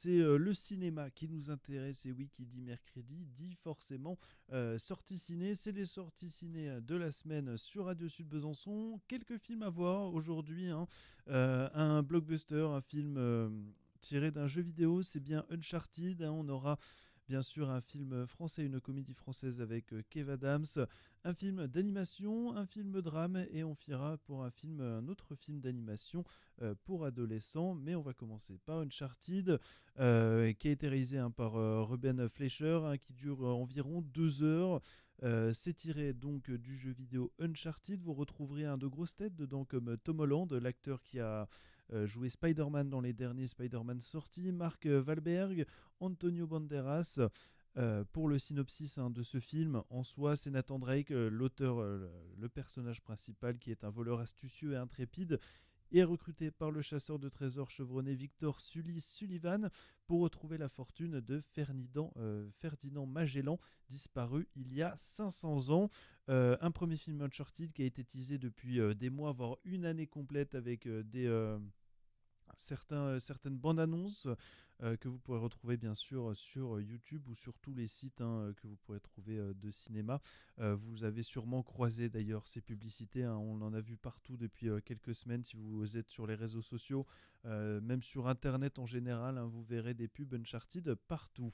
C'est le cinéma qui nous intéresse, et oui, qui dit mercredi, dit forcément sortie ciné. C'est les sorties ciné de la semaine sur Radio Sud Besançon. Quelques films à voir aujourd'hui, hein. Un blockbuster, un film tiré d'un jeu vidéo, c'est bien Uncharted, hein. On aura bien sûr un film français, une comédie française avec Kev Adams, un film d'animation, un film drame, et on finira pour un autre film d'animation pour adolescents. Mais on va commencer par Uncharted, qui a été réalisé, hein, par Ruben Fleischer, hein, qui dure environ 2 heures. C'est tiré donc du jeu vidéo Uncharted. Vous retrouverez un de grosses têtes dedans, comme Tom Holland, l'acteur qui a joué Spider-Man dans les derniers Spider-Man sortis, Mark Wahlberg, Antonio Banderas. Pour le synopsis, hein, de ce film, en soi, c'est Nathan Drake, l'auteur, le personnage principal, qui est un voleur astucieux et intrépide, est recruté par le chasseur de trésors chevronné Victor Sully Sullivan pour retrouver la fortune de Ferdinand Magellan, disparu il y a 500 ans. Un premier film Uncharted qui a été teasé depuis des mois, voire une année complète, avec certaines bandes annonces que vous pourrez retrouver bien sûr sur YouTube ou sur tous les sites, hein, que vous pourrez trouver de cinéma. Vous avez sûrement croisé d'ailleurs ces publicités, hein. On en a vu partout depuis quelques semaines. Si vous êtes sur les réseaux sociaux, même sur internet en général, hein, vous verrez des pubs Uncharted partout.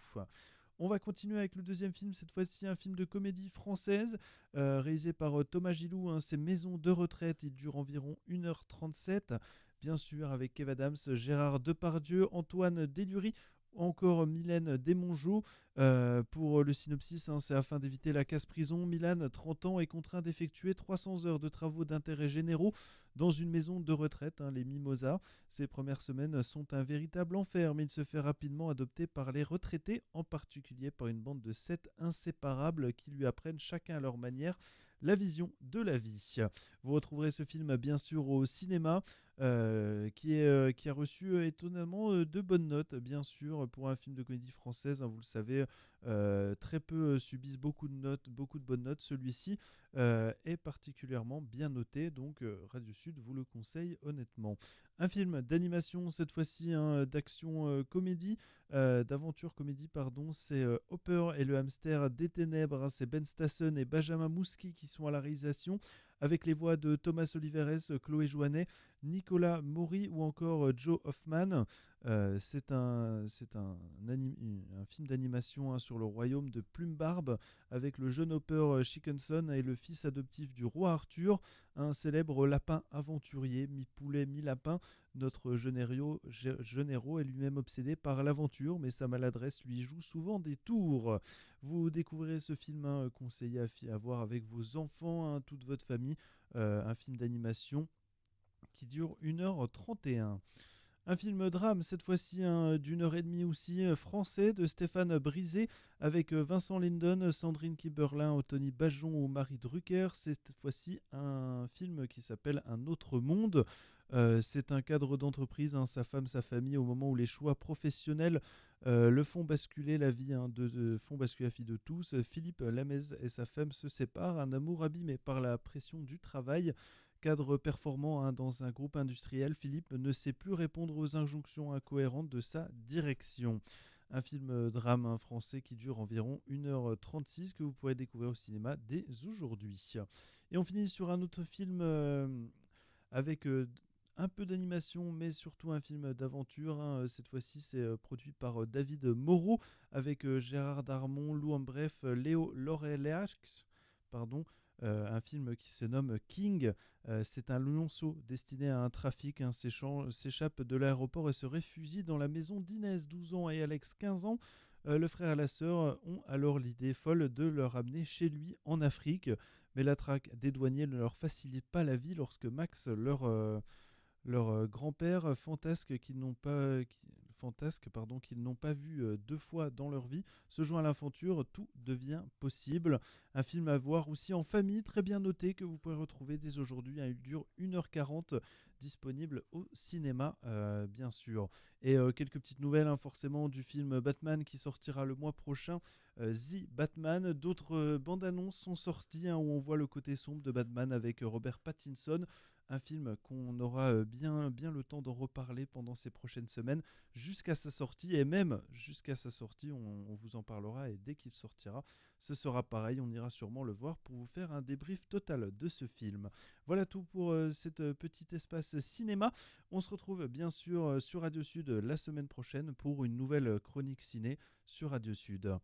On va continuer avec le deuxième film, cette fois-ci un film de comédie française, réalisé par Thomas Gilou, hein. C'est Maison de retraite, il dure environ 1h37, bien sûr avec Kev Adams, Gérard Depardieu, Antoine Delury, encore Mylène Desmongeaux. Pour le synopsis, hein, c'est afin d'éviter la casse-prison. Milan, 30 ans, est contraint d'effectuer 300 heures de travaux d'intérêt généraux dans une maison de retraite, hein, les Mimosas. Ses premières semaines sont un véritable enfer, mais il se fait rapidement adopter par les retraités, en particulier par une bande de 7 inséparables qui lui apprennent chacun à leur manière la vision de la vie. Vous retrouverez ce film bien sûr au cinéma, qui a reçu étonnamment de bonnes notes, bien sûr, pour un film de comédie française, hein. Vous le savez, très peu subissent beaucoup de notes, beaucoup de bonnes notes. Celui-ci est particulièrement bien noté, donc Radio Sud vous le conseille honnêtement. Un film d'animation, cette fois-ci, hein, d'action comédie, d'aventure comédie, pardon, c'est Hopper et le hamster des ténèbres, hein. C'est Ben Stassen et Benjamin Mouski qui sont à la réalisation, avec les voix de Thomas Oliveres, Chloé Jouanet, Nicolas Maury ou encore Joe Hoffman. C'est un film d'animation, hein, sur le royaume de Plumebarbe, avec le jeune Hopper Chickenson et le fils adoptif du roi Arthur, un célèbre lapin aventurier, mi-poulet, mi-lapin. Notre jeune héros est lui-même obsédé par l'aventure, mais sa maladresse lui joue souvent des tours. Vous découvrirez ce film, hein, conseillé à voir avec vos enfants, hein, toute votre famille. Un film d'animation qui dure 1h31. Un film drame, cette fois-ci, hein, d'une heure et demie aussi, français, de Stéphane Brisé, avec Vincent Lindon, Sandrine Kiberlin, Anthony Bajon ou Marie Drucker. C'est cette fois-ci un film qui s'appelle Un autre monde. C'est un cadre d'entreprise, hein, sa femme, sa famille, au moment où les choix professionnels le font basculer la vie, hein, font basculer la vie de tous. Philippe Lamez et sa femme se séparent, un amour abîmé par la pression du travail. Cadre performant, hein, dans un groupe industriel, Philippe ne sait plus répondre aux injonctions incohérentes de sa direction. Un film drame, hein, français qui dure environ 1h36, que vous pourrez découvrir au cinéma dès aujourd'hui. Et on finit sur un autre film avec un peu d'animation, mais surtout un film d'aventure, hein. Cette fois-ci, c'est produit par David Moreau, avec Gérard Darmon, Lou Ambref, Léo Laurellax, pardon. Un film qui se nomme King. C'est un lionceau destiné à un trafic, hein, s'échappe de l'aéroport et se réfugie dans la maison d'Inès, 12 ans, et Alex, 15 ans. Le frère et la sœur ont alors l'idée folle de le ramener chez lui en Afrique, mais la traque des douaniers ne leur facilite pas la vie lorsque Max, leur grand-père fantasque, pardon, qu'ils n'ont pas vu 2 fois dans leur vie, se joint à l'aventure. Tout devient possible. Un film à voir aussi en famille, très bien noté, que vous pouvez retrouver dès aujourd'hui, hein. Il dure 1h40, disponible au cinéma, bien sûr. Et quelques petites nouvelles, hein, forcément, du film Batman qui sortira le mois prochain, The Batman. D'autres bandes annonces sont sorties, hein, où on voit le côté sombre de Batman avec Robert Pattinson. un film qu'on aura bien le temps de reparler pendant ces prochaines semaines jusqu'à sa sortie, et même jusqu'à sa sortie, on vous en parlera, et dès qu'il sortira, ce sera pareil, on ira sûrement le voir pour vous faire un débrief total de ce film. Voilà tout pour cet petit espace cinéma. On se retrouve bien sûr sur Radio Sud la semaine prochaine pour une nouvelle chronique ciné sur Radio Sud.